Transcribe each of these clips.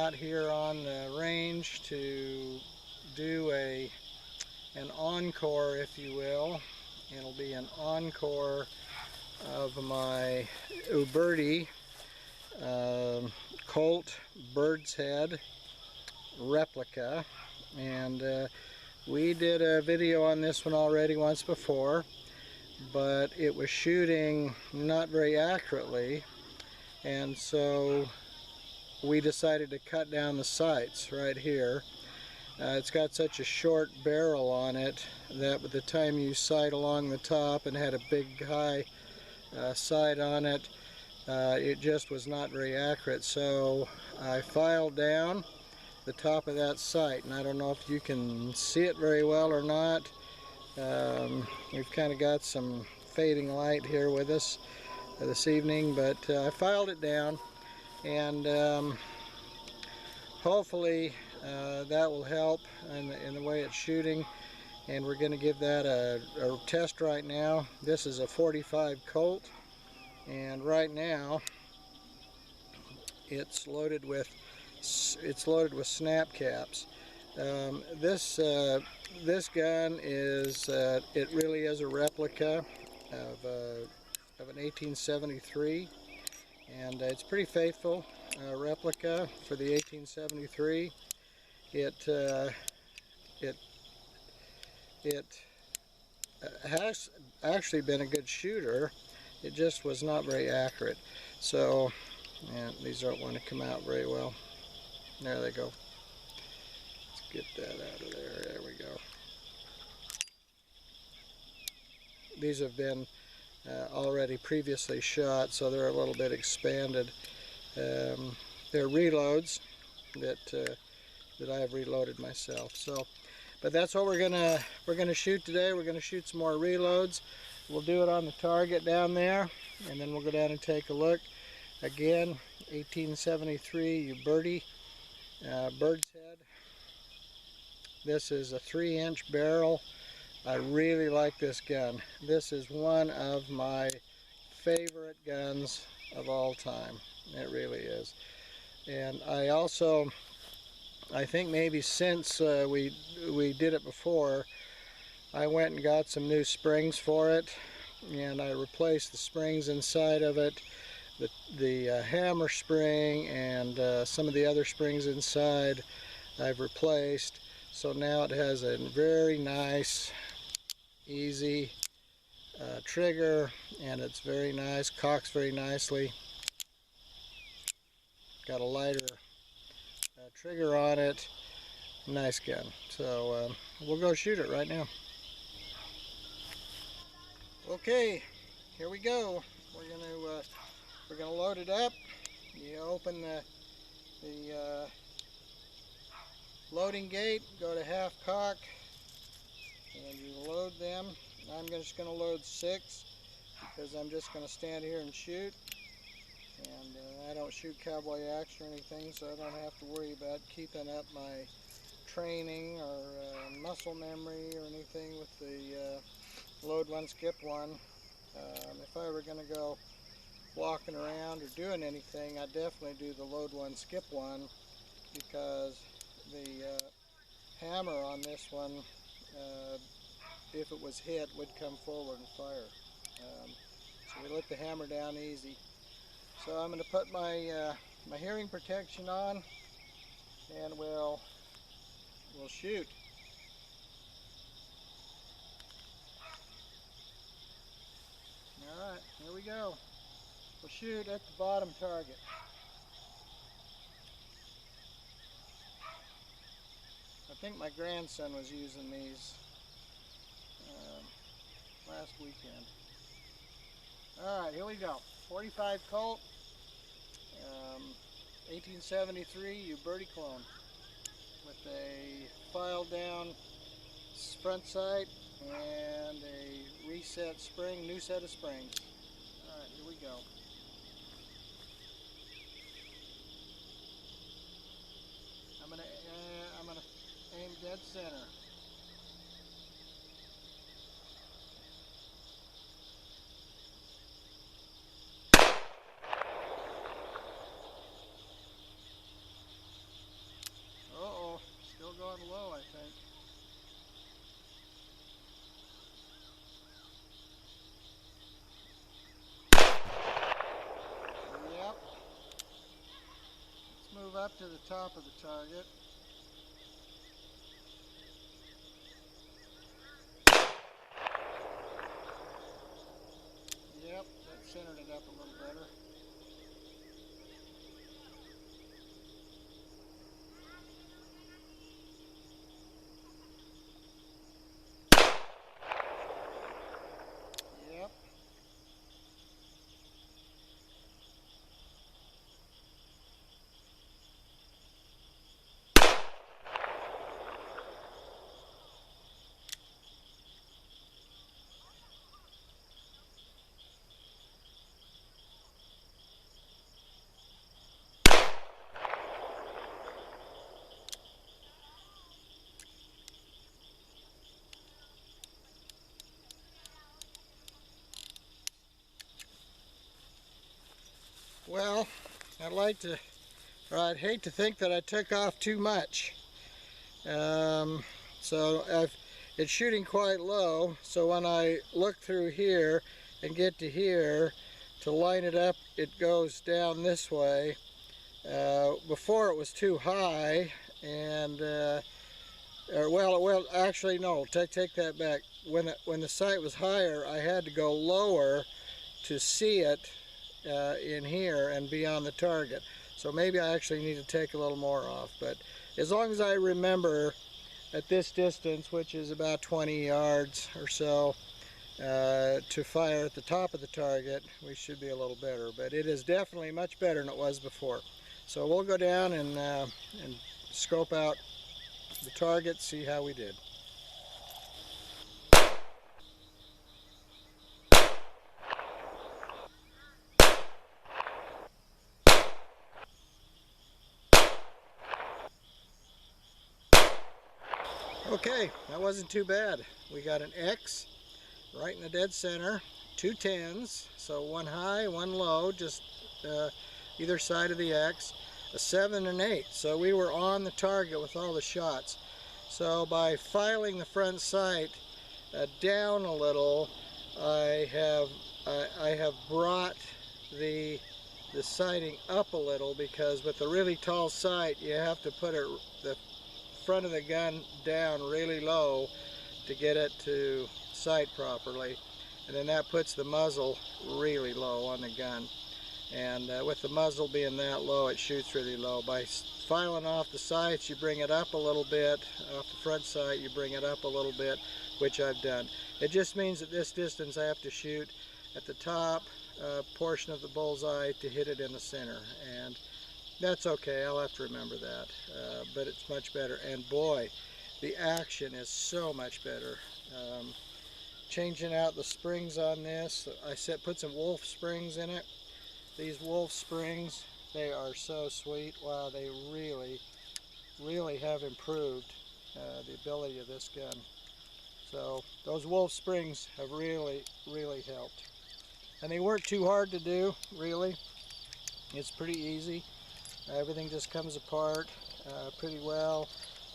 out here on the range to do an encore, if you will. It'll be an encore of my Uberti Colt Birdshead replica, and we did a video on this one already once before, but it was shooting not very accurately, and so we decided to cut down the sights right here. It's got such a short barrel on it that by the time you sight along the top, and had a big high sight on it, it just was not very accurate. So I filed down the top of that sight, and I don't know if you can see it very well or not. We've kind of got some fading light here with us this evening, but I filed it down, and hopefully that will help in the way it's shooting, and we're going to give that a test right now. This is a 45 Colt, and right now it's loaded with snap caps. This gun is it really is a replica of an 1873, and it's pretty faithful replica for the 1873. It has actually been a good shooter. It just was not very accurate. So, and these don't want to come out very well. There they go. Let's get that out of there. There we go. These have been already previously shot, so they're a little bit expanded. They're reloads that I have reloaded myself. So, but that's what we're gonna shoot today. We're gonna shoot some more reloads. We'll do it on the target down there, and then we'll go down and take a look. Again, 1873 Uberti Birdshead. This is a 3-inch barrel. I really like this gun. This is one of my favorite guns of all time. It really is. And I think maybe since we did it before, I went and got some new springs for it, and I replaced the springs inside of it, the hammer spring and some of the other springs inside I've replaced. So now it has a very nice, easy trigger, and it's very nice, cocks very nicely. Got a lighter trigger on it. Nice gun. So we'll go shoot it right now. Okay, here we go. We're gonna load it up. You open the loading gate, go to half cock, and you load them. I'm just gonna load 6 because I'm just gonna stand here and shoot. And I don't shoot cowboy action or anything, so I don't have to worry about keeping up my training or muscle memory or anything with the load one, skip one. If I were going to go walking around or doing anything, I'd definitely do the load one, skip one, because the hammer on this one, if it was hit, would come forward and fire. So we let the hammer down easy. So I'm going to put my my hearing protection on, and we'll shoot. All right, here we go. We'll shoot at the bottom target. I think my grandson was using these last weekend. All right, here we go. 45 Colt, 1873 Uberti clone with a filed down front sight and a reset spring, new set of springs. All right, here we go. I'm gonna aim dead center. to the top of the target. Yep, that centered it up a little better. Yep. Well, I'd hate to think that I took off too much. So it's shooting quite low, so when I look through here and get to here, to line it up, it goes down this way. Before it was too high, and well, actually no, take that back. When the sight was higher, I had to go lower to see it in here and be on the target. So maybe I actually need to take a little more off, but as long as I remember at this distance, which is about 20 yards or so, to fire at the top of the target, we should be a little better. But it is definitely much better than it was before. So we'll go down and scope out the target, see how we did. Okay, that wasn't too bad. We got an X right in the dead center, two 10s, so one high, one low, just either side of the X, a 7 and 8. So we were on the target with all the shots. So by filing the front sight down a little, I have brought the sighting up a little, because with the really tall sight you have to put the front of the gun down really low to get it to sight properly, and then that puts the muzzle really low on the gun, and with the muzzle being that low, it shoots really low. By filing off the sights, you bring it up a little bit. Off the front sight, you bring it up a little bit, which I've done. It just means at this distance I have to shoot at the top portion of the bullseye to hit it in the center, and that's okay, I'll have to remember that, but it's much better. And boy, the action is so much better. Changing out the springs on this, put some wolf springs in it. These wolf springs, they are so sweet. Wow, they really have improved the ability of this gun. So those wolf springs have really helped. And they weren't too hard to do, really. It's pretty easy. Everything just comes apart pretty well,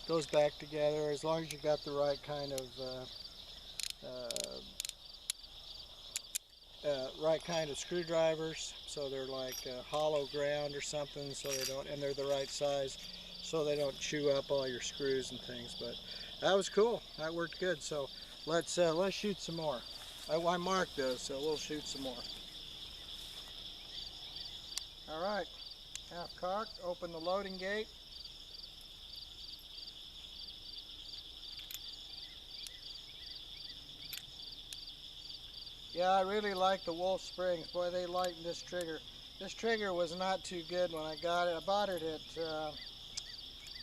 goes back together, as long as you got the right kind of screwdrivers. So they're like hollow ground or something, so they don't, and they're the right size, so they don't chew up all your screws and things. But that was cool. That worked good. So let's shoot some more. I marked those, so we'll shoot some more. All right. Half cocked, open the loading gate. Yeah, I really like the wolf springs. Boy, they lightened this trigger. This trigger was not too good when I got it. I bought it at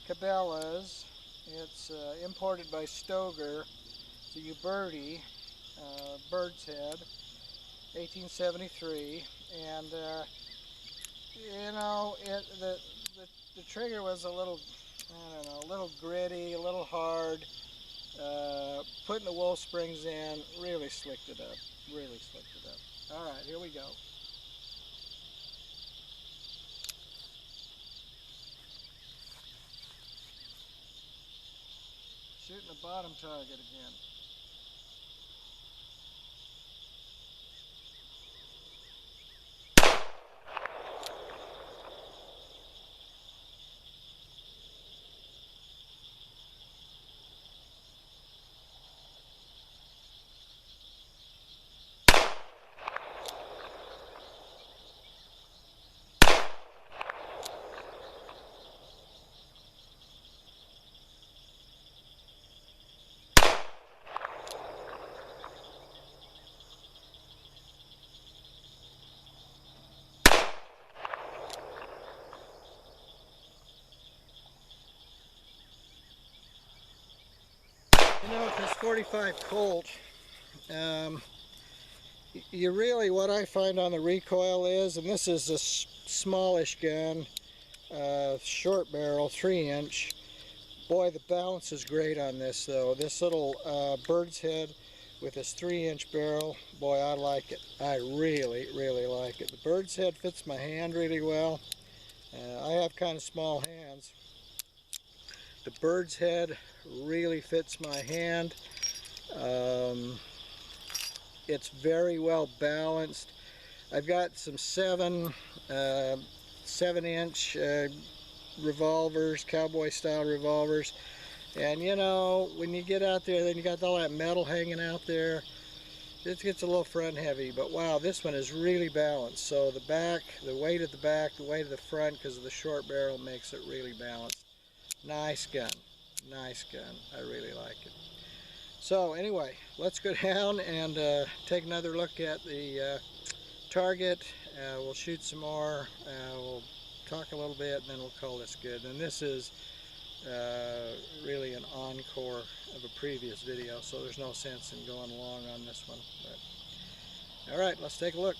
Cabela's. It's imported by Stoger. It's a Uberti Birdshead, 1873, and you know, the trigger was a little, I don't know, a little gritty, a little hard. Putting the wolf springs in really slicked it up. All right, here we go. Shooting the bottom target again. know, with this 45 Colt, you really, what I find on the recoil is, and this is a smallish gun, short barrel, 3-inch. Boy, the balance is great on this though. This little bird's head with this 3-inch barrel, boy, I like it. I really, really like it. The bird's head fits my hand really well. I have kind of small hands. The bird's head really fits my hand. It's very well balanced. I've got some 7-inch revolvers, cowboy style revolvers, and you know, when you get out there, then you got all that metal hanging out there, it gets a little front heavy. But wow, this one is really balanced. So the back, the weight of the back, the weight of the front, because of the short barrel, makes it really balanced. Nice gun, nice gun. I really like it. So anyway, let's go down and take another look at the target. We'll shoot some more. We'll talk a little bit, and then we'll call this good. And this is really an encore of a previous video, so there's no sense in going long on this one. But all right, let's take a look.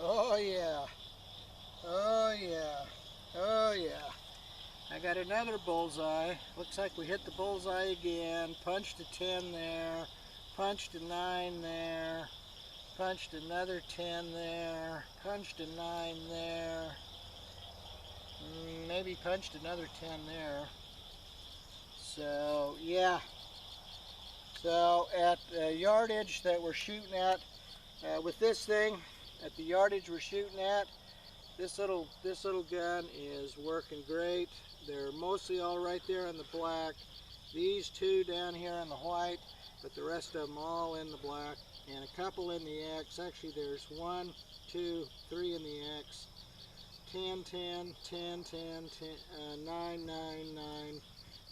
Oh yeah, oh yeah, oh yeah. I got another bullseye. Looks like we hit the bullseye again. Punched a 10 there, punched a 9 there, punched another 10 there, punched a 9 there, maybe punched another 10 there. So yeah, so at the yardage that we're shooting at with this thing, at the yardage we're shooting at, this little gun is working great. They're mostly all right there in the black. These two down here in the white, but the rest of them all in the black, and a couple in the X. Actually, there's 1, 2, 3 in the X. 10, 10, 10, 10, 10, 9, 9, 9,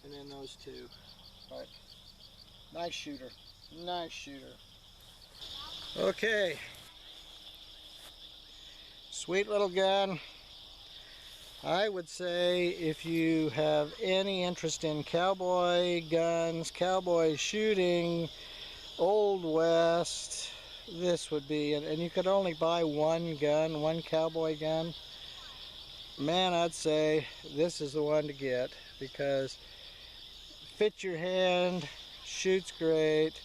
and then those two. But nice shooter, nice shooter. Okay. Sweet little gun. I would say if you have any interest in cowboy guns, cowboy shooting, Old West, this would be, and you could only buy one gun, one cowboy gun, man, I'd say this is the one to get, because fits your hand, shoots great,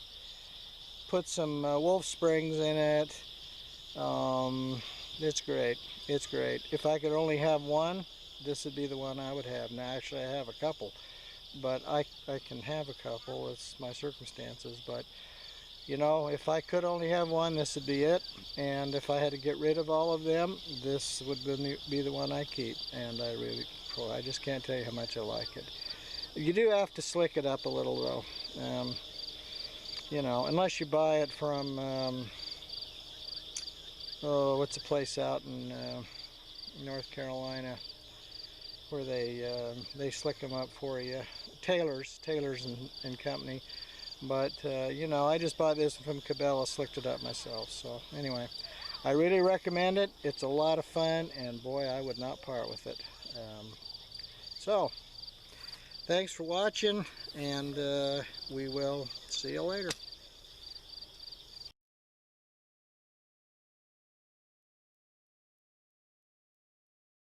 put some wolf springs in it. It's great. It's great. If I could only have one, this would be the one I would have. Now, actually, I have a couple, but I can have a couple. It's my circumstances. But, you know, if I could only have one, this would be it. And if I had to get rid of all of them, this would be the one I keep. And I just can't tell you how much I like it. You do have to slick it up a little, though. You know, unless you buy it from... oh, what's a place out in North Carolina where they slick them up for you? Taylor's and Company. But you know, I just bought this from Cabela, slicked it up myself. So anyway, I really recommend it. It's a lot of fun, and boy, I would not part with it. So thanks for watching, and we will see you later.